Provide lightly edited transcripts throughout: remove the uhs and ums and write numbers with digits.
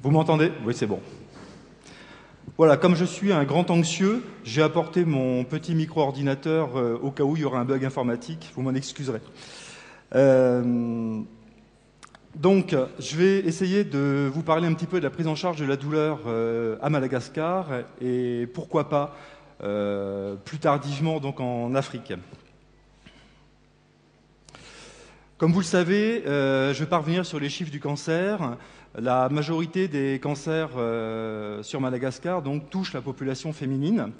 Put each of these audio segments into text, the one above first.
Vous m'entendez? Oui, c'est bon. Voilà, comme je suis un grand anxieux, j'ai apporté mon petit micro-ordinateur au cas où il y aura un bug informatique. Vous m'en excuserez. Donc, je vais essayer de vous parler un petit peu de la prise en charge de la douleur à Madagascar et pourquoi pas plus tardivement donc en Afrique. Comme vous le savez, je vais pas revenir sur les chiffres du cancer. La majorité des cancers sur Madagascar donc, touchent la population féminine.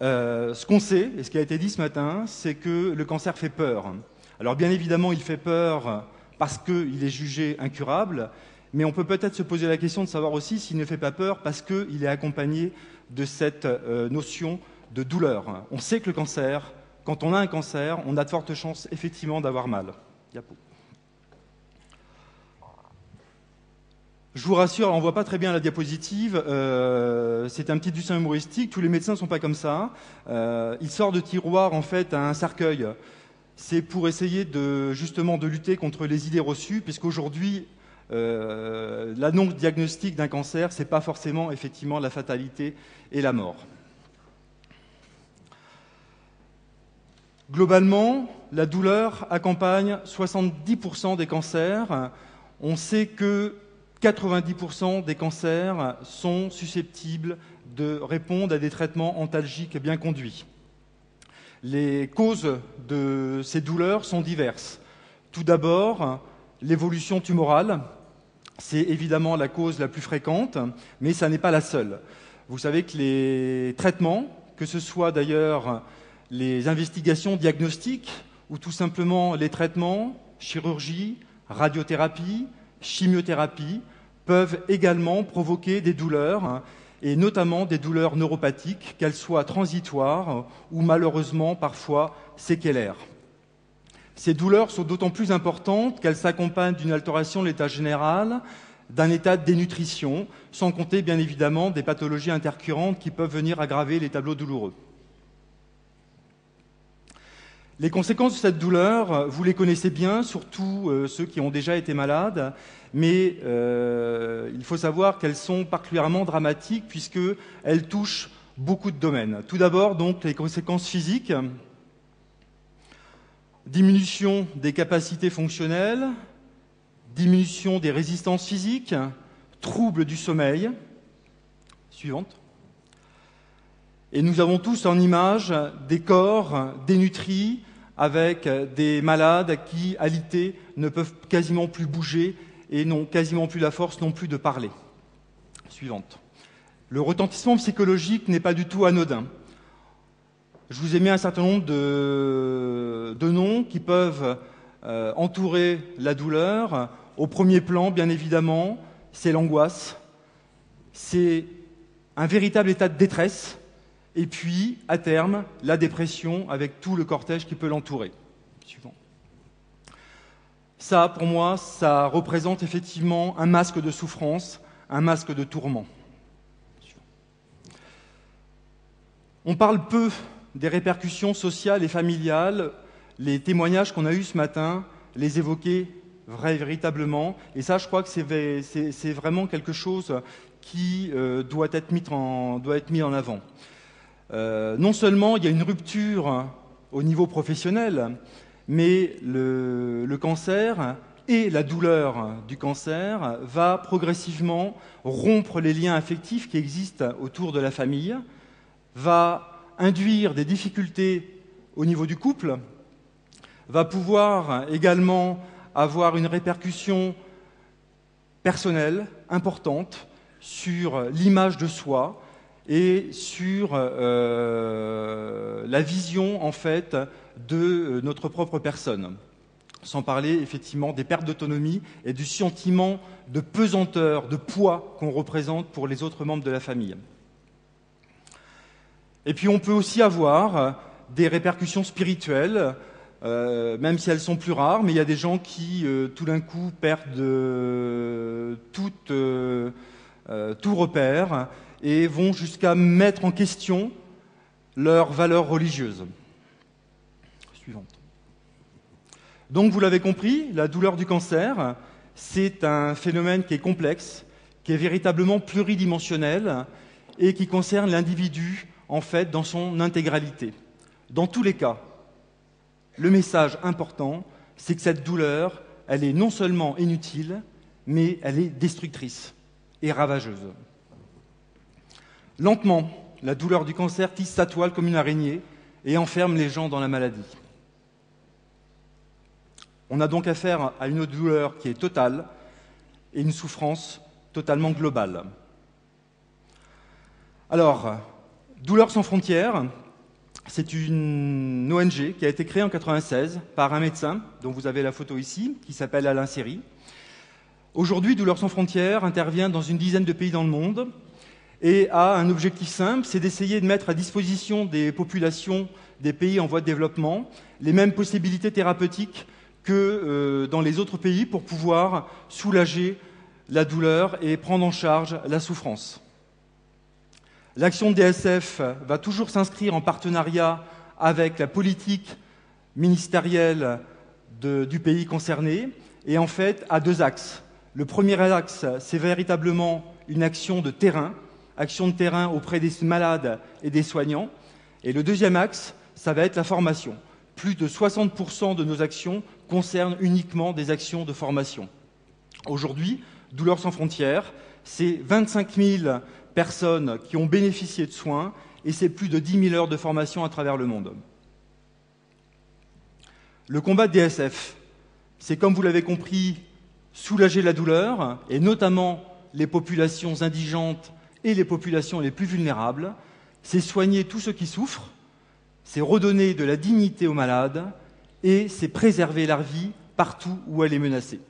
Ce qu'on sait, et ce qui a été dit ce matin, c'est que le cancer fait peur. Alors bien évidemment, il fait peur parce qu'il est jugé incurable, mais on peut peut-être se poser la question de savoir aussi s'il ne fait pas peur parce qu'il est accompagné de cette notion de douleur. On sait que le cancer, quand on a un cancer, on a de fortes chances effectivement d'avoir mal. Je vous rassure, on ne voit pas très bien la diapositive, c'est un petit dessin humoristique, tous les médecins ne sont pas comme ça. Il sort de tiroir en fait un cercueil. C'est pour essayer justement de lutter contre les idées reçues, puisqu'aujourd'hui, l'annonce diagnostique d'un cancer, ce n'est pas forcément effectivement la fatalité et la mort. Globalement, la douleur accompagne 70% des cancers. On sait que 90% des cancers sont susceptibles de répondre à des traitements antalgiques bien conduits. Les causes de ces douleurs sont diverses. Tout d'abord, l'évolution tumorale, c'est évidemment la cause la plus fréquente, mais ça n'est pas la seule. Vous savez que les traitements, que ce soit d'ailleurs les investigations diagnostiques ou tout simplement les traitements, chirurgie, radiothérapie, chimiothérapie, peuvent également provoquer des douleurs, et notamment des douleurs neuropathiques, qu'elles soient transitoires ou malheureusement parfois séquelaires. Ces douleurs sont d'autant plus importantes qu'elles s'accompagnent d'une altération de l'état général, d'un état de dénutrition, sans compter bien évidemment des pathologies intercurrentes qui peuvent venir aggraver les tableaux douloureux. Les conséquences de cette douleur, vous les connaissez bien, surtout ceux qui ont déjà été malades, mais il faut savoir qu'elles sont particulièrement dramatiques puisqu'elles touchent beaucoup de domaines. Tout d'abord, donc, les conséquences physiques, diminution des capacités fonctionnelles, diminution des résistances physiques, troubles du sommeil. Suivante. Et nous avons tous en image des corps dénutris avec des malades qui, alités, ne peuvent quasiment plus bouger et n'ont quasiment plus la force non plus de parler. Suivante. Le retentissement psychologique n'est pas du tout anodin. Je vous ai mis un certain nombre de noms qui peuvent entourer la douleur. Au premier plan, bien évidemment, c'est l'angoisse, c'est un véritable état de détresse, et puis, à terme, la dépression avec tout le cortège qui peut l'entourer. Suivant. Ça, pour moi, ça représente effectivement un masque de souffrance, un masque de tourment. Suivant. On parle peu des répercussions sociales et familiales. Les témoignages qu'on a eus ce matin les évoquaient véritablement. Et ça, je crois que c'est vraiment quelque chose qui doit être mis en avant. Non seulement il y a une rupture au niveau professionnel, mais le cancer et la douleur du cancer va progressivement rompre les liens affectifs qui existent autour de la famille, va induire des difficultés au niveau du couple, va pouvoir également avoir une répercussion personnelle importante sur l'image de soi, et sur la vision en fait de notre propre personne. Sans parler effectivement des pertes d'autonomie et du sentiment de pesanteur, de poids qu'on représente pour les autres membres de la famille. Et puis on peut aussi avoir des répercussions spirituelles, même si elles sont plus rares, mais il y a des gens qui tout d'un coup perdent tout repère et vont jusqu'à mettre en question leurs valeurs religieuses. Suivante. Donc vous l'avez compris, la douleur du cancer, c'est un phénomène qui est complexe, qui est véritablement pluridimensionnel et qui concerne l'individu en fait dans son intégralité. Dans tous les cas, le message important, c'est que cette douleur, elle est non seulement inutile, mais elle est destructrice et ravageuse. Lentement, la douleur du cancer tisse sa toile comme une araignée et enferme les gens dans la maladie. On a donc affaire à une douleur qui est totale et une souffrance totalement globale. Alors, Douleurs sans frontières, c'est une ONG qui a été créée en 1996 par un médecin, dont vous avez la photo ici, qui s'appelle Alain Séry. Aujourd'hui, Douleurs sans frontières intervient dans une dizaine de pays dans le monde et a un objectif simple, c'est d'essayer de mettre à disposition des populations des pays en voie de développement les mêmes possibilités thérapeutiques que dans les autres pays pour pouvoir soulager la douleur et prendre en charge la souffrance. L'action de DSF va toujours s'inscrire en partenariat avec la politique ministérielle du pays concerné et en fait à deux axes. Le premier axe, c'est véritablement une action de terrain auprès des malades et des soignants. Et le deuxième axe, ça va être la formation. Plus de 60% de nos actions concernent uniquement des actions de formation. Aujourd'hui, Douleurs sans frontières, c'est 25 000 personnes qui ont bénéficié de soins et c'est plus de 10 000 heures de formation à travers le monde. Le combat de DSF, c'est comme vous l'avez compris, soulager la douleur et notamment les populations indigentes et les populations les plus vulnérables. C'est soigner tous ceux qui souffrent, c'est redonner de la dignité aux malades et c'est préserver leur vie partout où elle est menacée.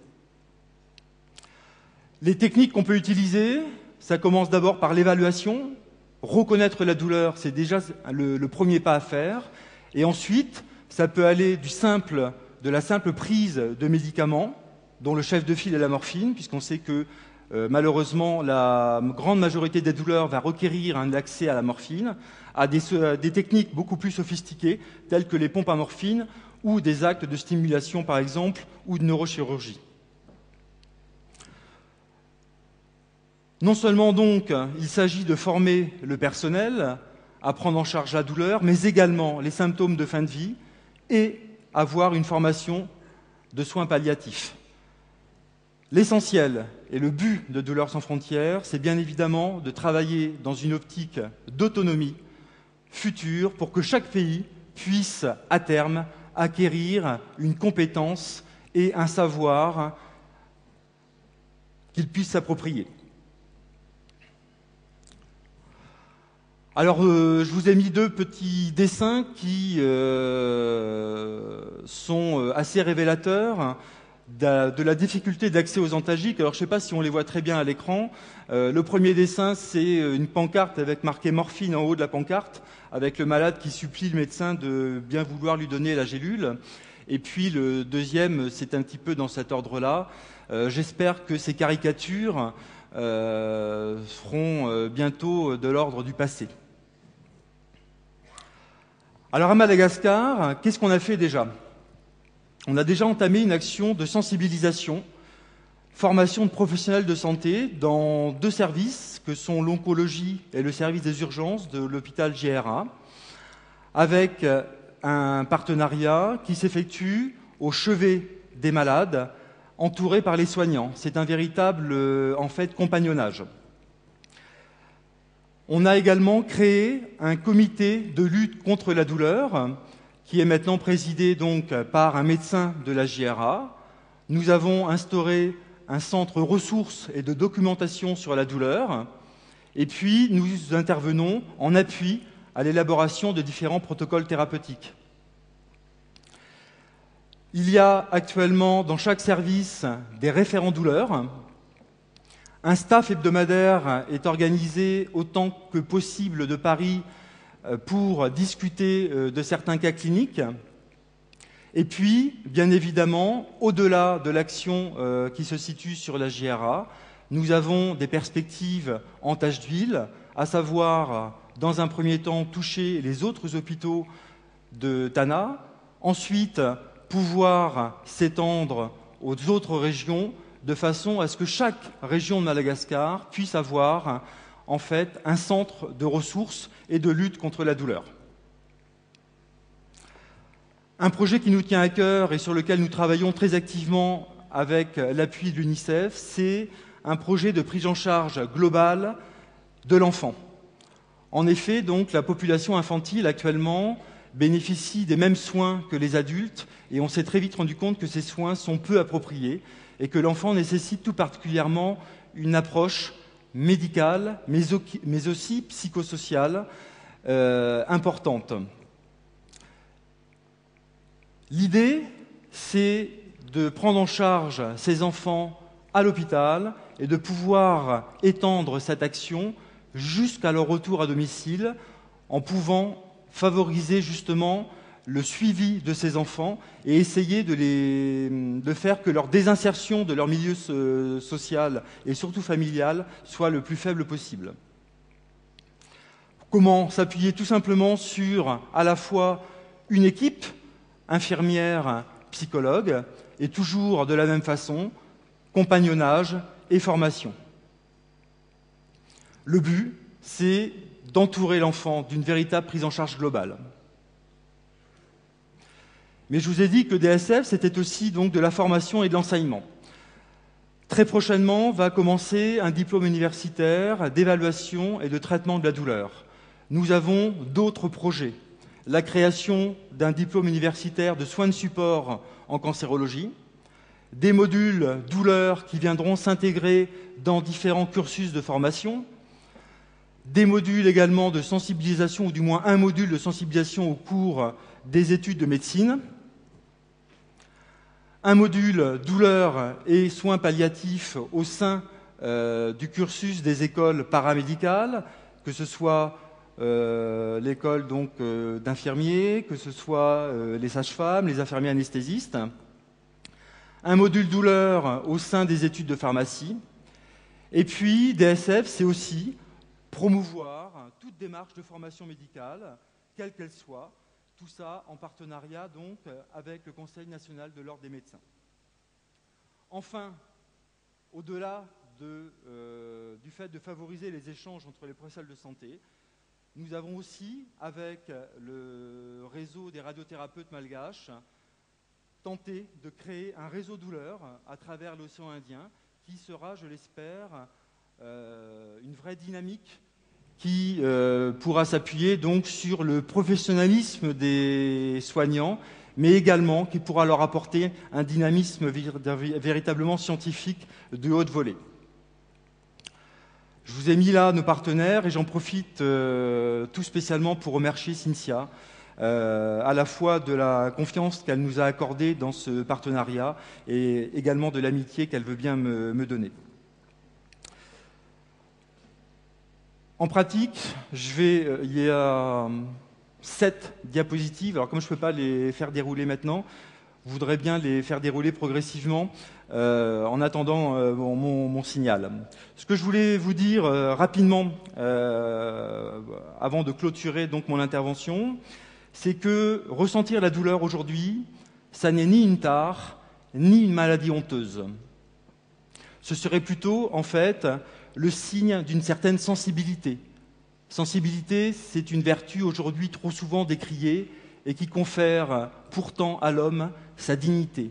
Les techniques qu'on peut utiliser, ça commence d'abord par l'évaluation. Reconnaître la douleur, c'est déjà le premier pas à faire. Et ensuite, ça peut aller de la simple prise de médicaments, dont le chef de file est la morphine, puisqu'on sait que malheureusement, la grande majorité des douleurs va requérir un accès à la morphine, à des techniques beaucoup plus sophistiquées, telles que les pompes à morphine ou des actes de stimulation, par exemple, ou de neurochirurgie. Non seulement donc il s'agit de former le personnel à prendre en charge la douleur, mais également les symptômes de fin de vie et avoir une formation de soins palliatifs. L'essentiel et le but de Douleurs sans frontières, c'est bien évidemment de travailler dans une optique d'autonomie future pour que chaque pays puisse à terme acquérir une compétence et un savoir qu'il puisse s'approprier. Alors, je vous ai mis deux petits dessins qui sont assez révélateurs de la difficulté d'accès aux antalgiques. Alors, je ne sais pas si on les voit très bien à l'écran. Le premier dessin, c'est une pancarte avec marqué morphine en haut de la pancarte, avec le malade qui supplie le médecin de bien vouloir lui donner la gélule. Et puis, le deuxième, c'est un petit peu dans cet ordre-là. J'espère que ces caricatures seront bientôt de l'ordre du passé. Alors à Madagascar, qu'est-ce qu'on a fait déjà? On a déjà entamé une action de sensibilisation, formation de professionnels de santé dans deux services que sont l'oncologie et le service des urgences de l'hôpital JRA, avec un partenariat qui s'effectue au chevet des malades, entourés par les soignants. C'est un véritable en fait compagnonnage. On a également créé un comité de lutte contre la douleur qui est maintenant présidé donc par un médecin de la JRA. Nous avons instauré un centre ressources et de documentation sur la douleur et puis nous intervenons en appui à l'élaboration de différents protocoles thérapeutiques. Il y a actuellement dans chaque service des référents douleurs. Un staff hebdomadaire est organisé autant que possible de Paris pour discuter de certains cas cliniques. Et puis, bien évidemment, au-delà de l'action qui se situe sur la JRA, nous avons des perspectives en tâche d'huile, à savoir, dans un premier temps, toucher les autres hôpitaux de Tana, ensuite pouvoir s'étendre aux autres régions de façon à ce que chaque région de Madagascar puisse avoir en fait un centre de ressources et de lutte contre la douleur. Un projet qui nous tient à cœur et sur lequel nous travaillons très activement avec l'appui de l'UNICEF, c'est un projet de prise en charge globale de l'enfant. En effet, donc, la population infantile actuellement bénéficie des mêmes soins que les adultes et on s'est très vite rendu compte que ces soins sont peu appropriés et que l'enfant nécessite tout particulièrement une approche médicale mais aussi psychosociale importante. L'idée, c'est de prendre en charge ces enfants à l'hôpital et de pouvoir étendre cette action jusqu'à leur retour à domicile en pouvant favoriser justement le suivi de ces enfants et essayer de faire que leur désinsertion de leur milieu social et surtout familial soit le plus faible possible. Comment s'appuyer tout simplement sur à la fois une équipe infirmière, psychologue, et toujours de la même façon, compagnonnage et formation. Le but, c'est d'entourer l'enfant d'une véritable prise en charge globale. Mais je vous ai dit que DSF, c'était aussi donc de la formation et de l'enseignement. Très prochainement va commencer un diplôme universitaire d'évaluation et de traitement de la douleur. Nous avons d'autres projets. La création d'un diplôme universitaire de soins de support en cancérologie, des modules douleurs qui viendront s'intégrer dans différents cursus de formation, des modules également de sensibilisation, ou du moins un module de sensibilisation au cours des études de médecine, un module douleurs et soins palliatifs au sein du cursus des écoles paramédicales, que ce soit l'école d'infirmiers, que ce soit les sages-femmes, les infirmiers anesthésistes, un module douleur au sein des études de pharmacie, et puis DSF, c'est aussi promouvoir toute démarche de formation médicale, quelle qu'elle soit, tout ça en partenariat donc avec le Conseil national de l'ordre des médecins. Enfin, au-delà du fait de favoriser les échanges entre les professionnels de santé, nous avons aussi, avec le réseau des radiothérapeutes malgaches, tenté de créer un réseau douleur à travers l'océan Indien qui sera, je l'espère, une vraie dynamique qui pourra s'appuyer donc sur le professionnalisme des soignants, mais également qui pourra leur apporter un dynamisme véritablement scientifique de haute volée. Je vous ai mis là nos partenaires et j'en profite tout spécialement pour remercier Cynthia, à la fois de la confiance qu'elle nous a accordée dans ce partenariat et également de l'amitié qu'elle veut bien me donner. En pratique, il y a 7 diapositives. Alors comme je ne peux pas les faire dérouler maintenant, je voudrais bien les faire dérouler progressivement en attendant mon signal. Ce que je voulais vous dire rapidement avant de clôturer donc mon intervention, c'est que ressentir la douleur aujourd'hui, ça n'est ni une tare, ni une maladie honteuse. Ce serait plutôt, en fait, le signe d'une certaine sensibilité. Sensibilité, c'est une vertu aujourd'hui trop souvent décriée et qui confère pourtant à l'homme sa dignité.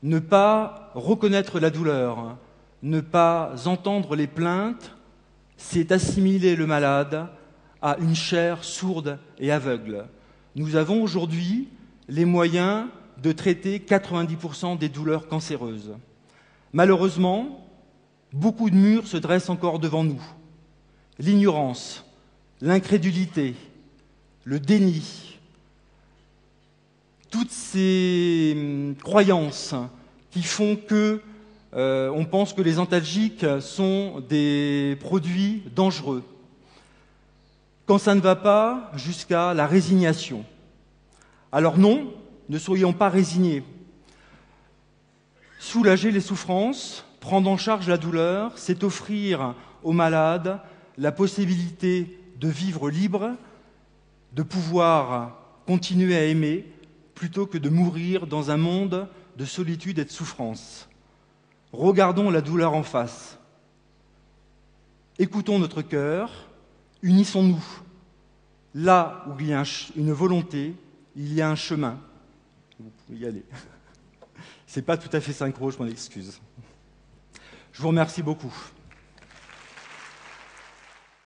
Ne pas reconnaître la douleur, ne pas entendre les plaintes, c'est assimiler le malade à une chair sourde et aveugle. Nous avons aujourd'hui les moyens de traiter 90% des douleurs cancéreuses. Malheureusement, beaucoup de murs se dressent encore devant nous. L'ignorance, l'incrédulité, le déni, toutes ces croyances qui font que on pense que les antalgiques sont des produits dangereux. Quand ça ne va pas, jusqu'à la résignation. Alors non, ne soyons pas résignés. Soulager les souffrances, prendre en charge la douleur, c'est offrir aux malades la possibilité de vivre libre, de pouvoir continuer à aimer, plutôt que de mourir dans un monde de solitude et de souffrance. Regardons la douleur en face. Écoutons notre cœur, unissons-nous. Là où il y a une volonté, il y a un chemin. Vous pouvez y aller. C'est pas tout à fait synchro, je m'en excuse. Je vous remercie beaucoup.